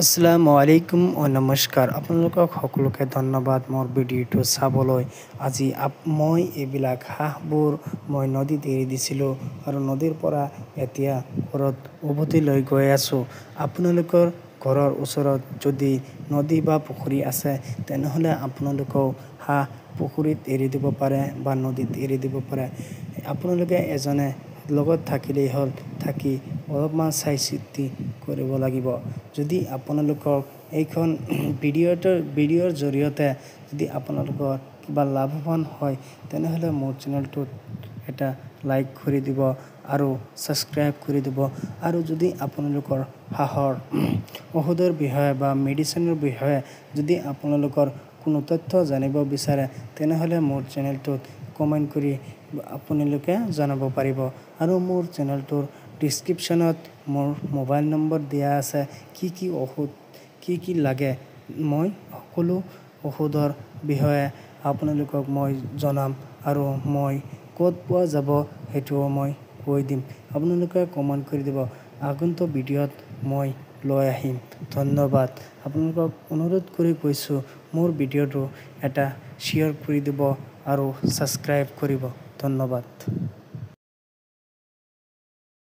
আসসালামু আলাইকুম ও নমস্কাৰ আপোনালোকক সকলোকে ধন্যবাদ মোৰ ভিডিঅ'টো চাবলৈ। আজি মই এইবিলাক হাঁহবোৰ মই নদীত এৰি দিছিলোঁ আৰু নদীৰ পৰা এতিয়া ঘৰত উভতি লৈ গৈ আছোঁ। আপোনালোকৰ ঘৰৰ ওচৰত যদি নদী বা পুখুৰী আছে তেনেহ'লে আপোনালোকেও হাঁহ পুখুৰীত এৰি দিব পাৰে বা নদীত এৰি দিব পাৰে। আপোনালোকে এজনে লগত থাকিলেই হ'ল, থাকি অলপমান চাই চিতি কৰিব লাগিব। যদি আপোনালোকক এইখন ভিডিঅ'ৰ জৰিয়তে যদি আপোনালোকৰ কিবা লাভৱান হয় তেনেহ'লে মোৰ চেনেলটোত এটা লাইক কৰি দিব আৰু ছাবস্ক্ৰাইব কৰি দিব। আৰু যদি আপোনালোকৰ হাঁহৰ ঔষধৰ বিষয়ে বা মেডিচিনৰ বিষয়ে যদি আপোনালোকৰ কোনো তথ্য জানিব বিচাৰে তেনেহ'লে মোৰ চেনেলটোত কমেণ্ট কৰি আপোনালোকে জনাব পাৰিব। আৰু মোৰ চেনেলটোৰ ডিছক্ৰিপশ্যনত মোৰ মোবাইল নম্বৰ দিয়া আছে। কি ঔষধ কি লাগে মই সকলো ঔষধৰ বিষয়ে আপোনালোকক মই জনাম আৰু মই ক'ত পোৱা যাব সেইটোও মই কৈ দিম। আপোনালোকে কমেণ্ট কৰি দিব, আগন্তুক ভিডিঅ'ত মই লৈ আহিম। ধন্যবাদ। আপোনালোকক অনুৰোধ কৰি কৈছোঁ মোৰ ভিডিঅ'টো এটা শ্বেয়াৰ কৰি দিব আৰু ছাবস্ক্ৰাইব কৰিব। ধন্যবাদ।